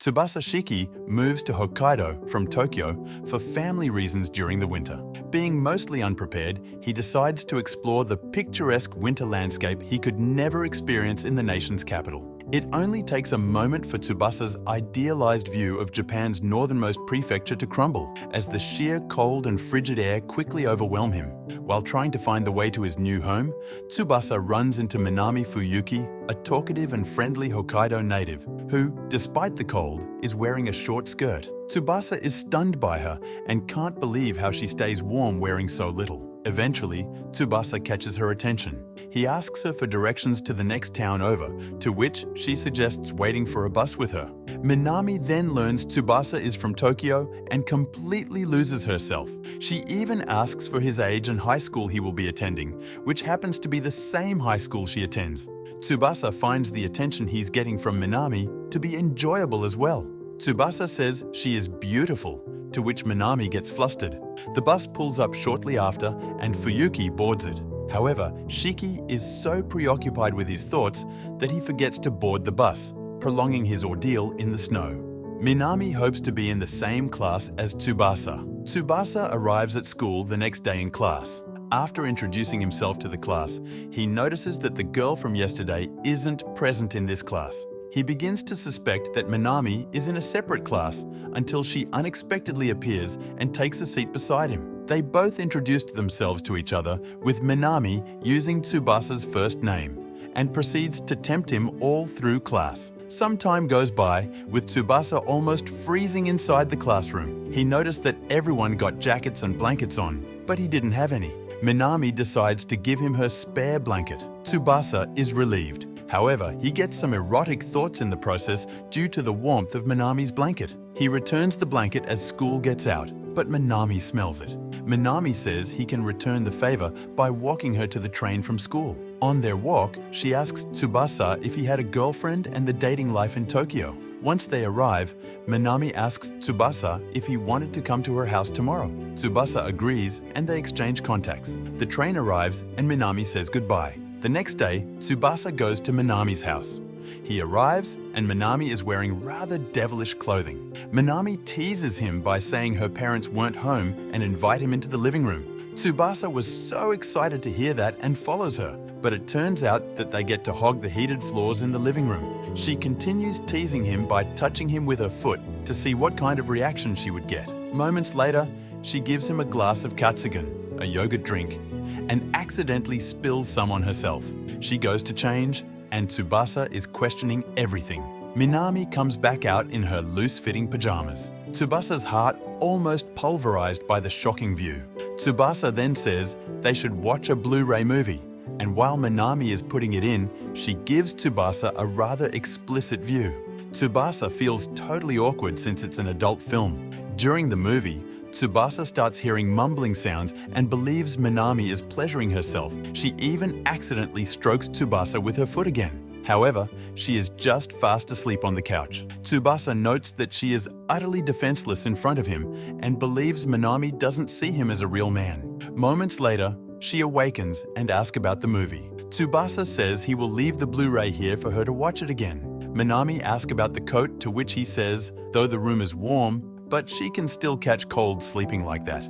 Tsubasa Shiki moves to Hokkaido from Tokyo for family reasons during the winter. Being mostly unprepared, he decides to explore the picturesque winter landscape he could never experience in the nation's capital. It only takes a moment for Tsubasa's idealized view of Japan's northernmost prefecture to crumble, as the sheer cold and frigid air quickly overwhelm him. While trying to find the way to his new home, Tsubasa runs into Minami Fuyuki, a talkative and friendly Hokkaido native, who, despite the cold, is wearing a short skirt. Tsubasa is stunned by her and can't believe how she stays warm wearing so little. Eventually, Tsubasa catches her attention. He asks her for directions to the next town over, to which she suggests waiting for a bus with her. Minami then learns Tsubasa is from Tokyo and completely loses herself. She even asks for his age and high school he will be attending, which happens to be the same high school she attends. Tsubasa finds the attention he's getting from Minami to be enjoyable as well. Tsubasa says she is beautiful, to which Minami gets flustered. The bus pulls up shortly after and Fuyuki boards it. However, Shiki is so preoccupied with his thoughts that he forgets to board the bus, prolonging his ordeal in the snow. Minami hopes to be in the same class as Tsubasa. Tsubasa arrives at school the next day in class. After introducing himself to the class, he notices that the girl from yesterday isn't present in this class. He begins to suspect that Minami is in a separate class until she unexpectedly appears and takes a seat beside him. They both introduced themselves to each other, with Minami using Tsubasa's first name, and proceeds to tempt him all through class. Some time goes by, with Tsubasa almost freezing inside the classroom. He noticed that everyone got jackets and blankets on, but he didn't have any. Minami decides to give him her spare blanket. Tsubasa is relieved. However, he gets some erotic thoughts in the process due to the warmth of Minami's blanket. He returns the blanket as school gets out, but Minami smells it. Minami says he can return the favor by walking her to the train from school. On their walk, she asks Tsubasa if he had a girlfriend and the dating life in Tokyo. Once they arrive, Minami asks Tsubasa if he wanted to come to her house tomorrow. Tsubasa agrees and they exchange contacts. The train arrives and Minami says goodbye. The next day, Tsubasa goes to Minami's house. He arrives and Minami is wearing rather devilish clothing. Minami teases him by saying her parents weren't home and invite him into the living room. Tsubasa was so excited to hear that and follows her, but it turns out that they get to hog the heated floors in the living room. She continues teasing him by touching him with her foot to see what kind of reaction she would get. Moments later, she gives him a glass of katsugen, a yogurt drink, and accidentally spills some on herself. She goes to change, and Tsubasa is questioning everything. Minami comes back out in her loose-fitting pajamas. Tsubasa's heart almost pulverized by the shocking view. Tsubasa then says they should watch a Blu-ray movie, and while Minami is putting it in, she gives Tsubasa a rather explicit view. Tsubasa feels totally awkward since it's an adult film. During the movie, Tsubasa starts hearing mumbling sounds and believes Minami is pleasuring herself. She even accidentally strokes Tsubasa with her foot again. However, she is just fast asleep on the couch. Tsubasa notes that she is utterly defenseless in front of him and believes Minami doesn't see him as a real man. Moments later, she awakens and asks about the movie. Tsubasa says he will leave the Blu-ray here for her to watch it again. Minami asks about the coat, to which he says, though the room is warm, but she can still catch cold sleeping like that.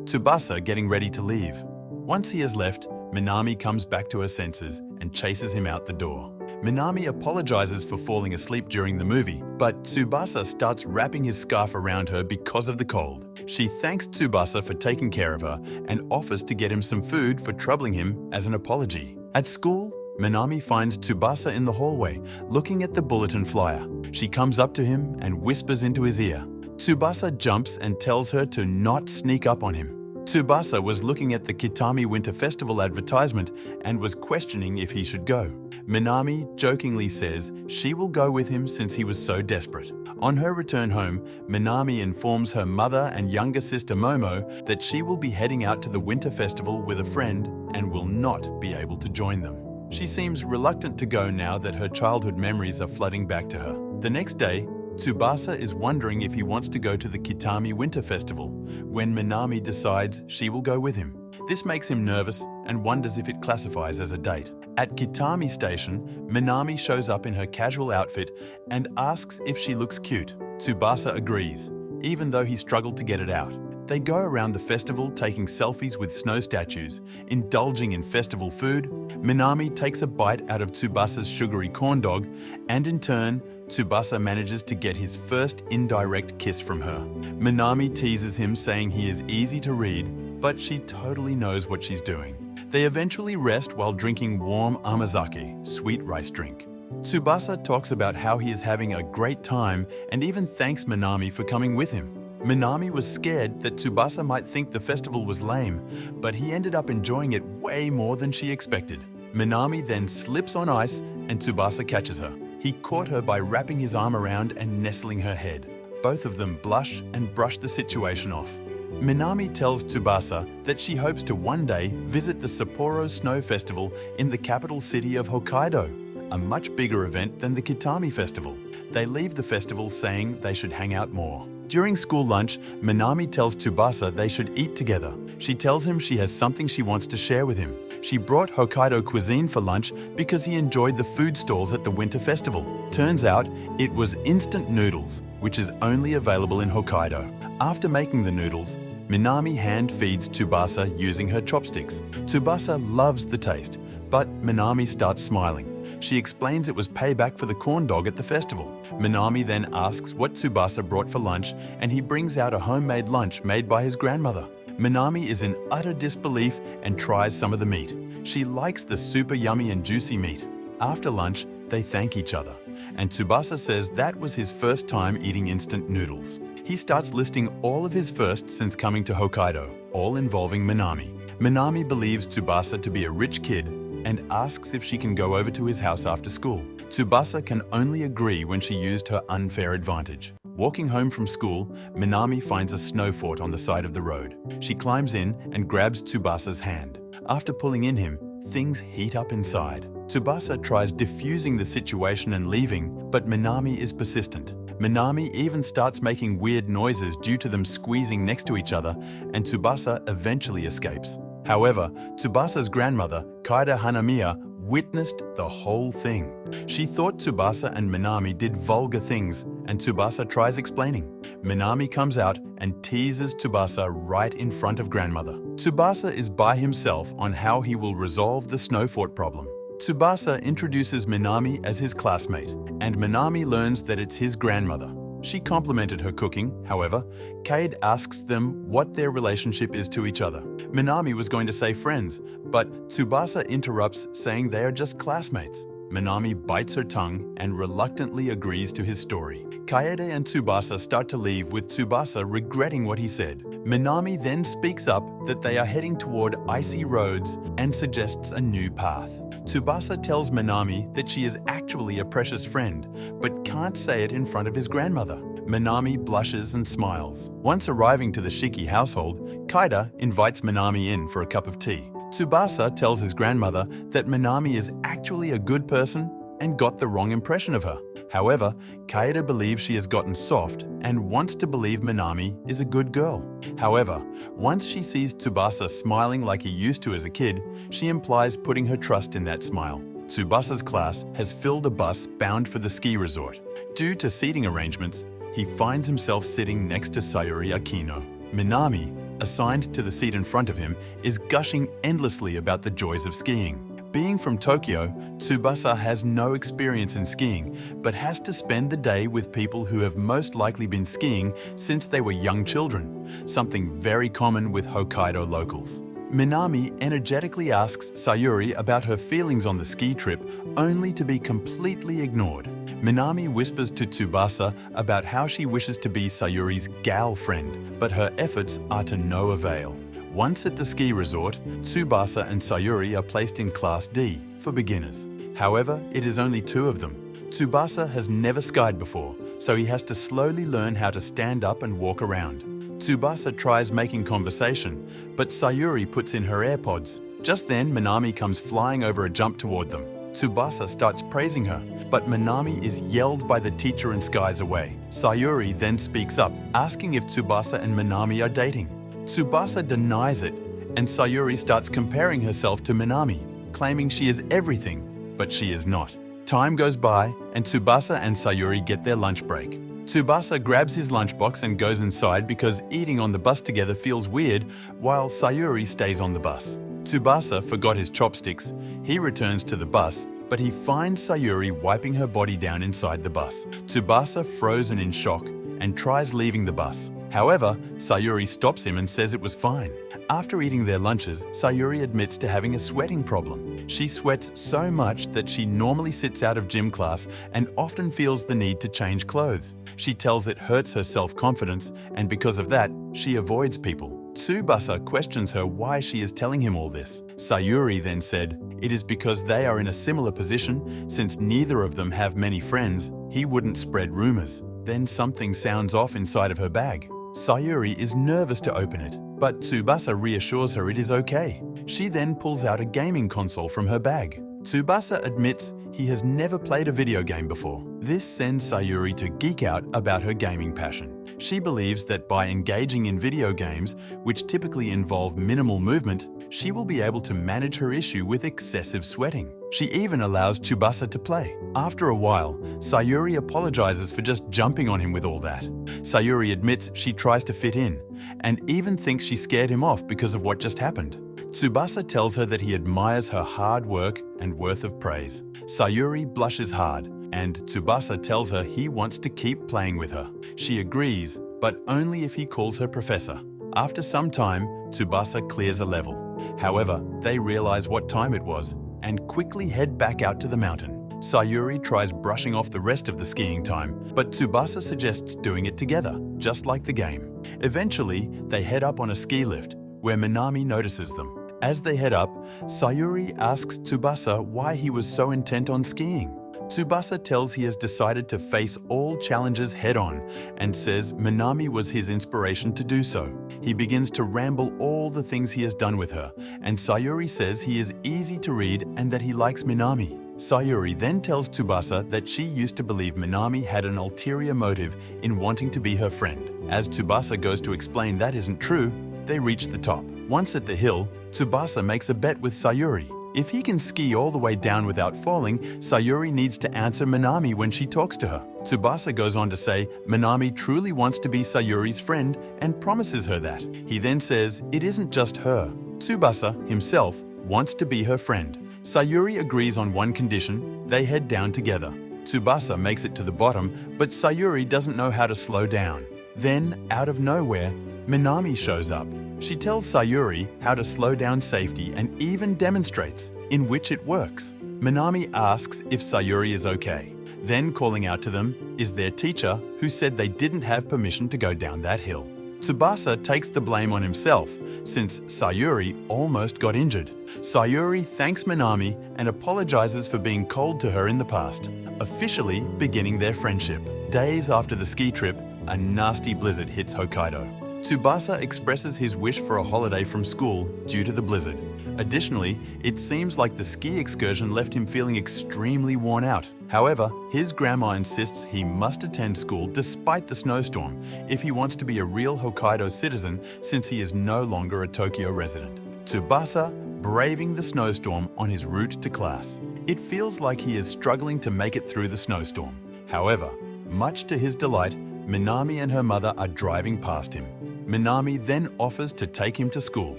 Tsubasa getting ready to leave. Once he has left, Minami comes back to her senses and chases him out the door. Minami apologizes for falling asleep during the movie, but Tsubasa starts wrapping his scarf around her because of the cold. She thanks Tsubasa for taking care of her and offers to get him some food for troubling him as an apology. At school, Minami finds Tsubasa in the hallway, looking at the bulletin flyer. She comes up to him and whispers into his ear. Tsubasa jumps and tells her to not sneak up on him. Tsubasa was looking at the Kitami Winter Festival advertisement and was questioning if he should go. Minami jokingly says she will go with him since he was so desperate. On her return home, Minami informs her mother and younger sister Momo that she will be heading out to the Winter Festival with a friend and will not be able to join them. She seems reluctant to go now that her childhood memories are flooding back to her. The next day, Tsubasa is wondering if he wants to go to the Kitami Winter Festival, when Minami decides she will go with him. This makes him nervous and wonders if it classifies as a date. At Kitami Station, Minami shows up in her casual outfit and asks if she looks cute. Tsubasa agrees, even though he struggled to get it out. They go around the festival taking selfies with snow statues, indulging in festival food. Minami takes a bite out of Tsubasa's sugary corn dog, and in turn, Tsubasa manages to get his first indirect kiss from her. Minami teases him, saying he is easy to read, but she totally knows what she's doing. They eventually rest while drinking warm amazake, sweet rice drink. Tsubasa talks about how he is having a great time and even thanks Minami for coming with him. Minami was scared that Tsubasa might think the festival was lame, but he ended up enjoying it way more than she expected. Minami then slips on ice and Tsubasa catches her. He caught her by wrapping his arm around and nestling her head. Both of them blush and brush the situation off. Minami tells Tsubasa that she hopes to one day visit the Sapporo Snow Festival in the capital city of Hokkaido, a much bigger event than the Kitami Festival. They leave the festival saying they should hang out more. During school lunch, Minami tells Tsubasa they should eat together. She tells him she has something she wants to share with him. She brought Hokkaido cuisine for lunch because he enjoyed the food stalls at the winter festival. Turns out, it was instant noodles, which is only available in Hokkaido. After making the noodles, Minami hand feeds Tsubasa using her chopsticks. Tsubasa loves the taste, but Minami starts smiling. She explains it was payback for the corn dog at the festival. Minami then asks what Tsubasa brought for lunch, and he brings out a homemade lunch made by his grandmother. Minami is in utter disbelief and tries some of the meat. She likes the super yummy and juicy meat. After lunch, they thank each other, and Tsubasa says that was his first time eating instant noodles. He starts listing all of his firsts since coming to Hokkaido, all involving Minami. Minami believes Tsubasa to be a rich kid and asks if she can go over to his house after school. Tsubasa can only agree when she used her unfair advantage. Walking home from school, Minami finds a snow fort on the side of the road. She climbs in and grabs Tsubasa's hand. After pulling in him, things heat up inside. Tsubasa tries diffusing the situation and leaving, but Minami is persistent. Minami even starts making weird noises due to them squeezing next to each other, and Tsubasa eventually escapes. However, Tsubasa's grandmother, Kaida Hanamiya, witnessed the whole thing. She thought Tsubasa and Minami did vulgar things, and Tsubasa tries explaining. Minami comes out and teases Tsubasa right in front of grandmother. Tsubasa is by himself on how he will resolve the snow fort problem. Tsubasa introduces Minami as his classmate, and Minami learns that it's his grandmother. She complimented her cooking. However, Cade asks them what their relationship is to each other. Minami was going to say friends, but Tsubasa interrupts, saying they are just classmates. Minami bites her tongue and reluctantly agrees to his story. Kaede and Tsubasa start to leave, with Tsubasa regretting what he said. Minami then speaks up that they are heading toward icy roads and suggests a new path. Tsubasa tells Minami that she is actually a precious friend, but can't say it in front of his grandmother. Minami blushes and smiles. Once arriving to the Shiki household, Kaida invites Minami in for a cup of tea. Tsubasa tells his grandmother that Minami is actually a good person and got the wrong impression of her. However, Kaida believes she has gotten soft and wants to believe Minami is a good girl. However, once she sees Tsubasa smiling like he used to as a kid, she implies putting her trust in that smile. Tsubasa's class has filled a bus bound for the ski resort. Due to seating arrangements, he finds himself sitting next to Sayuri Akino. Minami, assigned to the seat in front of him, is gushing endlessly about the joys of skiing. Being from Tokyo, Tsubasa has no experience in skiing, but has to spend the day with people who have most likely been skiing since they were young children, something very common with Hokkaido locals. Minami energetically asks Sayuri about her feelings on the ski trip, only to be completely ignored. Minami whispers to Tsubasa about how she wishes to be Sayuri's gal friend, but her efforts are to no avail. Once at the ski resort, Tsubasa and Sayuri are placed in Class D for beginners. However, it is only two of them. Tsubasa has never skied before, so he has to slowly learn how to stand up and walk around. Tsubasa tries making conversation, but Sayuri puts in her AirPods. Just then, Minami comes flying over a jump toward them. Tsubasa starts praising her, but Minami is yelled by the teacher and skies away. Sayuri then speaks up, asking if Tsubasa and Minami are dating. Tsubasa denies it, and Sayuri starts comparing herself to Minami. claiming she is everything, but she is not. Time goes by, and Tsubasa and Sayuri get their lunch break. Tsubasa grabs his lunchbox and goes inside because eating on the bus together feels weird, while Sayuri stays on the bus. Tsubasa forgot his chopsticks. He returns to the bus, but he finds Sayuri wiping her body down inside the bus. Tsubasa, frozen in shock, and tries leaving the bus. However, Sayuri stops him and says it was fine. After eating their lunches, Sayuri admits to having a sweating problem. She sweats so much that she normally sits out of gym class and often feels the need to change clothes. She tells it hurts her self-confidence, and because of that, she avoids people. Tsubasa questions her why she is telling him all this. Sayuri then said, it is because they are in a similar position. Since neither of them have many friends, he wouldn't spread rumors. Then something sounds off inside of her bag. Sayuri is nervous to open it, but Tsubasa reassures her it is okay. She then pulls out a gaming console from her bag. Tsubasa admits he has never played a video game before. This sends Sayuri to geek out about her gaming passion. She believes that by engaging in video games, which typically involve minimal movement, she will be able to manage her issue with excessive sweating. She even allows Tsubasa to play. After a while, Sayuri apologizes for just jumping on him with all that. Sayuri admits she tries to fit in, and even thinks she scared him off because of what just happened. Tsubasa tells her that he admires her hard work and worth of praise. Sayuri blushes hard, and Tsubasa tells her he wants to keep playing with her. She agrees, but only if he calls her professor. After some time, Tsubasa clears a level. However, they realize what time it was and quickly head back out to the mountain. Sayuri tries brushing off the rest of the skiing time, but Tsubasa suggests doing it together, just like the game. Eventually, they head up on a ski lift, where Minami notices them. As they head up, Sayuri asks Tsubasa why he was so intent on skiing. Tsubasa tells he has decided to face all challenges head-on and says Minami was his inspiration to do so. He begins to ramble all the things he has done with her, and Sayuri says he is easy to read and that he likes Minami. Sayuri then tells Tsubasa that she used to believe Minami had an ulterior motive in wanting to be her friend. As Tsubasa goes to explain that isn't true, they reach the top. Once at the hill, Tsubasa makes a bet with Sayuri. If he can ski all the way down without falling, Sayuri needs to answer Minami when she talks to her. Tsubasa goes on to say Minami truly wants to be Sayuri's friend and promises her that. He then says it isn't just her. Tsubasa himself wants to be her friend. Sayuri agrees on one condition: they head down together. Tsubasa makes it to the bottom, but Sayuri doesn't know how to slow down. Then, out of nowhere, Minami shows up. She tells Sayuri how to slow down safety and even demonstrates, in which it works. Minami asks if Sayuri is okay. Then calling out to them is their teacher, who said they didn't have permission to go down that hill. Tsubasa takes the blame on himself, since Sayuri almost got injured. Sayuri thanks Minami and apologizes for being cold to her in the past, officially beginning their friendship. Days after the ski trip, a nasty blizzard hits Hokkaido. Tsubasa expresses his wish for a holiday from school due to the blizzard. Additionally, it seems like the ski excursion left him feeling extremely worn out. However, his grandma insists he must attend school despite the snowstorm if he wants to be a real Hokkaido citizen, since he is no longer a Tokyo resident. Tsubasa braving the snowstorm on his route to class. It feels like he is struggling to make it through the snowstorm. However, much to his delight, Minami and her mother are driving past him. Minami then offers to take him to school.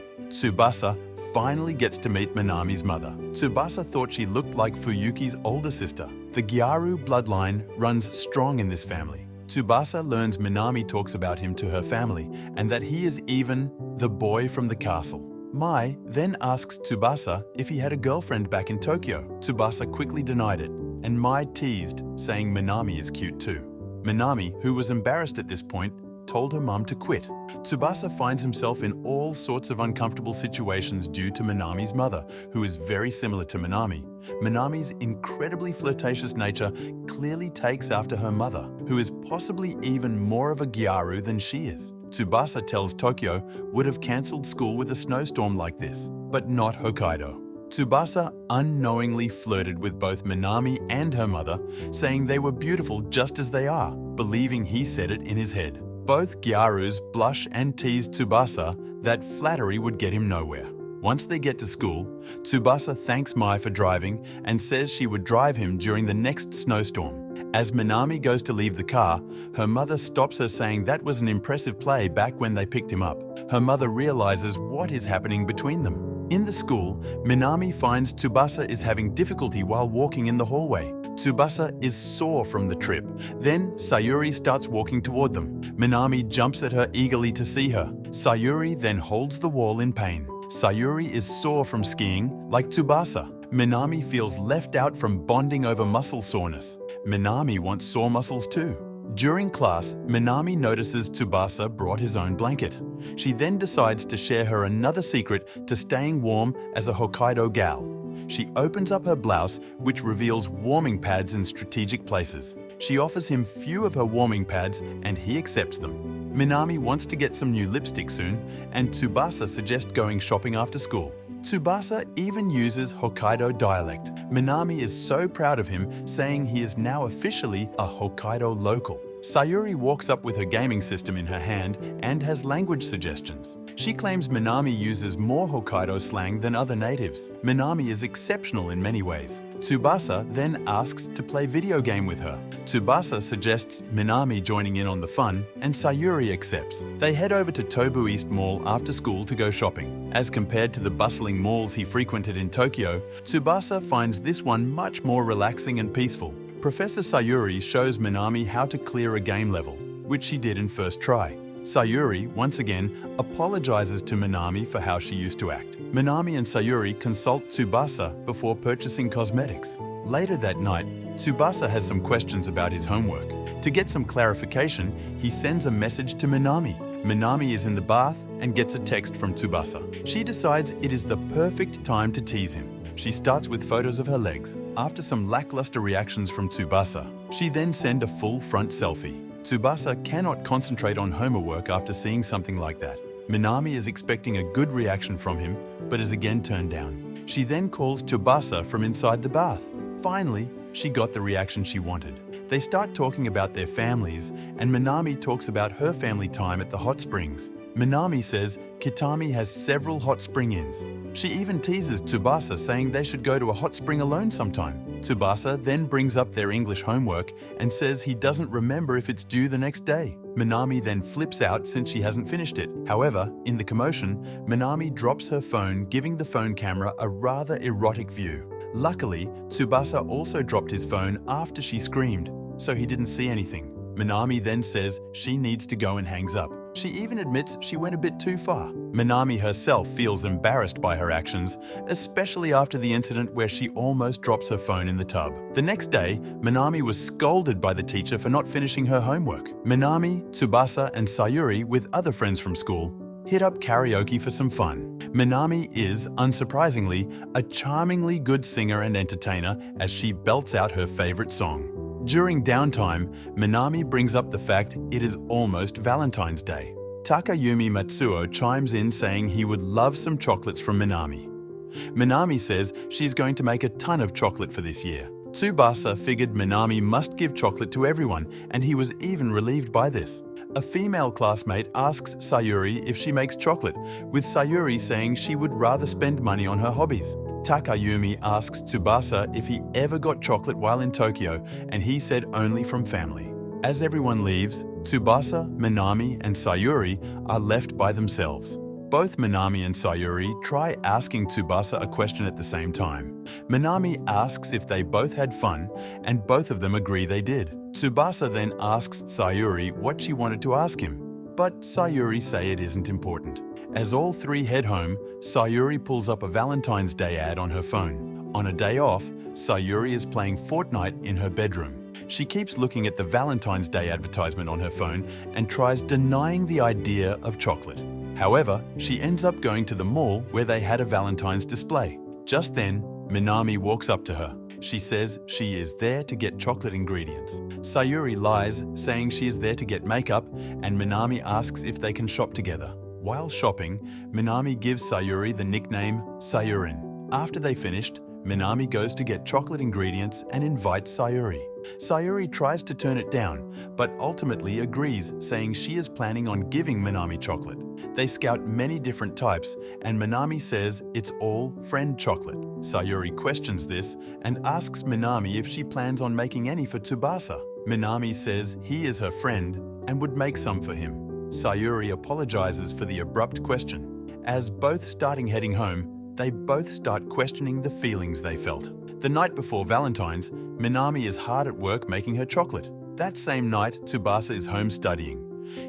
Tsubasa finally gets to meet Minami's mother. Tsubasa thought she looked like Fuyuki's older sister. The Gyaru bloodline runs strong in this family. Tsubasa learns Minami talks about him to her family and that he is even the boy from the castle. Mai then asks Tsubasa if he had a girlfriend back in Tokyo. Tsubasa quickly denied it, and Mai teased, saying Minami is cute too. Minami, who was embarrassed at this point, told her mum to quit. Tsubasa finds himself in all sorts of uncomfortable situations due to Minami's mother, who is very similar to Minami. Minami's incredibly flirtatious nature clearly takes after her mother, who is possibly even more of a gyaru than she is. Tsubasa tells Tokyo would have cancelled school with a snowstorm like this, but not Hokkaido. Tsubasa unknowingly flirted with both Minami and her mother, saying they were beautiful just as they are, believing he said it in his head. Both gyarus blush and tease Tsubasa that flattery would get him nowhere. Once they get to school, Tsubasa thanks Mai for driving and says she would drive him during the next snowstorm. As Minami goes to leave the car, her mother stops her saying that was an impressive play back when they picked him up. Her mother realizes what is happening between them. In the school, Minami finds Tsubasa is having difficulty while walking in the hallway. Tsubasa is sore from the trip. Then Sayuri starts walking toward them. Minami jumps at her eagerly to see her. Sayuri then holds the wall in pain. Sayuri is sore from skiing, like Tsubasa. Minami feels left out from bonding over muscle soreness. Minami wants sore muscles too. During class, Minami notices Tsubasa brought his own blanket. She then decides to share her another secret to staying warm as a Hokkaido gal. She opens up her blouse, which reveals warming pads in strategic places. She offers him few of her warming pads and he accepts them. Minami wants to get some new lipstick soon, and Tsubasa suggests going shopping after school. Tsubasa even uses Hokkaido dialect. Minami is so proud of him, saying he is now officially a Hokkaido local. Sayuri walks up with her gaming system in her hand and has language suggestions. She claims Minami uses more Hokkaido slang than other natives. Minami is exceptional in many ways. Tsubasa then asks to play video game with her. Tsubasa suggests Minami joining in on the fun, and Sayuri accepts. They head over to Tobu East Mall after school to go shopping. As compared to the bustling malls he frequented in Tokyo, Tsubasa finds this one much more relaxing and peaceful. Professor Sayuri shows Minami how to clear a game level, which she did in first try. Sayuri, once again, apologizes to Minami for how she used to act. Minami and Sayuri consult Tsubasa before purchasing cosmetics. Later that night, Tsubasa has some questions about his homework. To get some clarification, he sends a message to Minami. Minami is in the bath and gets a text from Tsubasa. She decides it is the perfect time to tease him. She starts with photos of her legs. After some lackluster reactions from Tsubasa, she then sends a full front selfie. Tsubasa cannot concentrate on homework after seeing something like that. Minami is expecting a good reaction from him, but is again turned down. She then calls Tsubasa from inside the bath. Finally, she got the reaction she wanted. They start talking about their families, and Minami talks about her family time at the hot springs. Minami says Kitami has several hot spring inns. She even teases Tsubasa, saying they should go to a hot spring alone sometime. Tsubasa then brings up their English homework and says he doesn't remember if it's due the next day. Minami then flips out since she hasn't finished it. However, in the commotion, Minami drops her phone, giving the phone camera a rather erotic view. Luckily, Tsubasa also dropped his phone after she screamed, so he didn't see anything. Minami then says she needs to go and hangs up. She even admits she went a bit too far. Minami herself feels embarrassed by her actions, especially after the incident where she almost drops her phone in the tub. The next day, Minami was scolded by the teacher for not finishing her homework. Minami, Tsubasa, and Sayuri, with other friends from school, hit up karaoke for some fun. Minami is, unsurprisingly, a charmingly good singer and entertainer as she belts out her favorite song. During downtime, Minami brings up the fact it is almost Valentine's Day. Takayumi Matsuo chimes in saying he would love some chocolates from Minami. Minami says she's going to make a ton of chocolate for this year. Tsubasa figured Minami must give chocolate to everyone, and he was even relieved by this. A female classmate asks Sayuri if she makes chocolate, with Sayuri saying she would rather spend money on her hobbies. Takayumi asks Tsubasa if he ever got chocolate while in Tokyo, and he said only from family. As everyone leaves, Tsubasa, Minami, and Sayuri are left by themselves. Both Minami and Sayuri try asking Tsubasa a question at the same time. Minami asks if they both had fun, and both of them agree they did. Tsubasa then asks Sayuri what she wanted to ask him, but Sayuri say it isn't important. As all three head home, Sayuri pulls up a Valentine's Day ad on her phone. On a day off, Sayuri is playing Fortnite in her bedroom. She keeps looking at the Valentine's Day advertisement on her phone and tries denying the idea of chocolate. However, she ends up going to the mall where they had a Valentine's display. Just then, Minami walks up to her. She says she is there to get chocolate ingredients. Sayuri lies, saying she is there to get makeup, and Minami asks if they can shop together. While shopping, Minami gives Sayuri the nickname Sayurin. After they finished, Minami goes to get chocolate ingredients and invites Sayuri. Sayuri tries to turn it down, but ultimately agrees, saying she is planning on giving Minami chocolate. They scout many different types, and Minami says it's all friend chocolate. Sayuri questions this and asks Minami if she plans on making any for Tsubasa. Minami says he is her friend and would make some for him. Sayuri apologizes for the abrupt question. As both starting heading home, they both start questioning the feelings they felt. The night before Valentine's, Minami is hard at work making her chocolate. That same night, Tsubasa is home studying.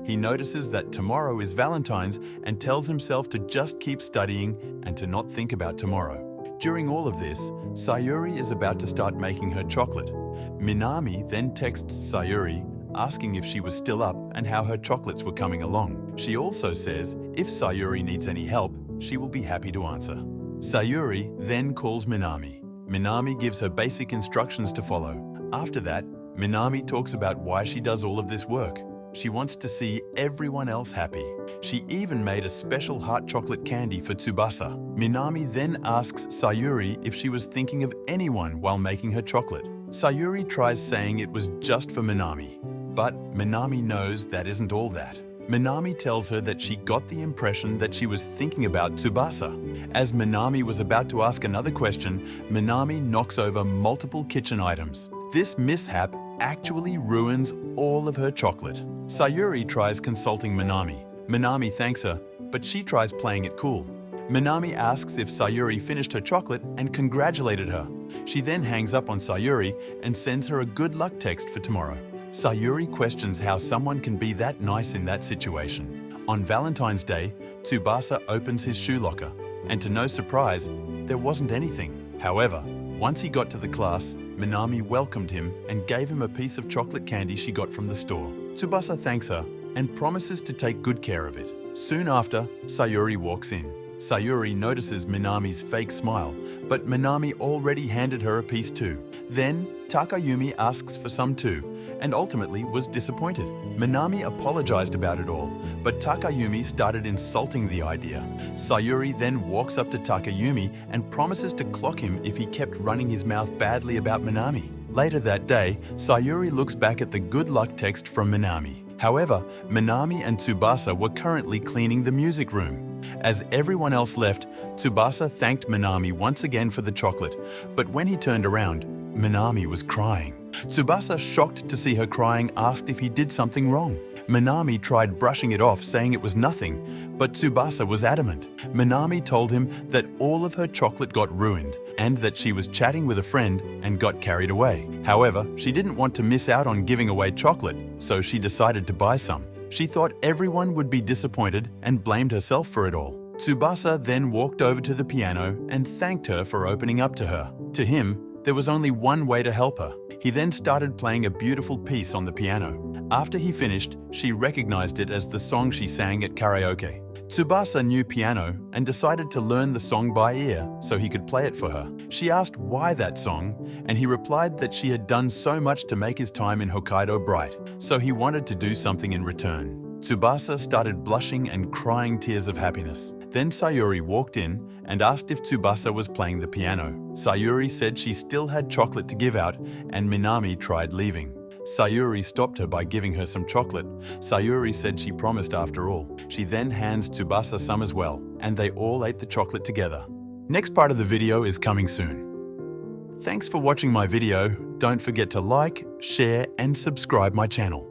He notices that tomorrow is Valentine's and tells himself to just keep studying and to not think about tomorrow. During all of this, Sayuri is about to start making her chocolate. Minami then texts Sayuri, asking if she was still up and how her chocolates were coming along. She also says if Sayuri needs any help, she will be happy to answer. Sayuri then calls Minami. Minami gives her basic instructions to follow. After that, Minami talks about why she does all of this work. She wants to see everyone else happy. She even made a special hot chocolate candy for Tsubasa. Minami then asks Sayuri if she was thinking of anyone while making her chocolate. Sayuri tries saying it was just for Minami, but Minami knows that isn't all that. Minami tells her that she got the impression that she was thinking about Tsubasa. As Minami was about to ask another question, Minami knocks over multiple kitchen items. This mishap actually ruins all of her chocolate. Sayuri tries consulting Minami. Minami thanks her, but she tries playing it cool. Minami asks if Sayuri finished her chocolate and congratulated her. She then hangs up on Sayuri and sends her a good luck text for tomorrow. Sayuri questions how someone can be that nice in that situation. On Valentine's Day, Tsubasa opens his shoe locker, and to no surprise, there wasn't anything. However, once he got to the class, Minami welcomed him and gave him a piece of chocolate candy she got from the store. Tsubasa thanks her and promises to take good care of it. Soon after, Sayuri walks in. Sayuri notices Minami's fake smile, but Minami already handed her a piece too. Then, Takayumi asks for some too, and ultimately was disappointed. Minami apologized about it all, but Takayumi started insulting the idea. Sayuri then walks up to Takayumi and promises to clock him if he kept running his mouth badly about Minami. Later that day, Sayuri looks back at the good luck text from Minami. However, Minami and Tsubasa were currently cleaning the music room. As everyone else left, Tsubasa thanked Minami once again for the chocolate, but when he turned around, Minami was crying. Tsubasa, shocked to see her crying, asked if he did something wrong. Minami tried brushing it off, saying it was nothing, but Tsubasa was adamant. Minami told him that all of her chocolate got ruined and that she was chatting with a friend and got carried away. However, she didn't want to miss out on giving away chocolate, so she decided to buy some. She thought everyone would be disappointed and blamed herself for it all. Tsubasa then walked over to the piano and thanked her for opening up to her. To him, there was only one way to help her. He then started playing a beautiful piece on the piano. After he finished, she recognized it as the song she sang at karaoke. Tsubasa knew piano and decided to learn the song by ear so he could play it for her. She asked why that song, and he replied that she had done so much to make his time in Hokkaido bright, so he wanted to do something in return. Tsubasa started blushing and crying tears of happiness. Then Sayuri walked in and asked if Tsubasa was playing the piano. Sayuri said she still had chocolate to give out, and Minami tried leaving. Sayuri stopped her by giving her some chocolate. Sayuri said she promised after all. She then hands Tsubasa some as well, and they all ate the chocolate together. Next part of the video is coming soon. Thanks for watching my video. Don't forget to like, share, and subscribe my channel.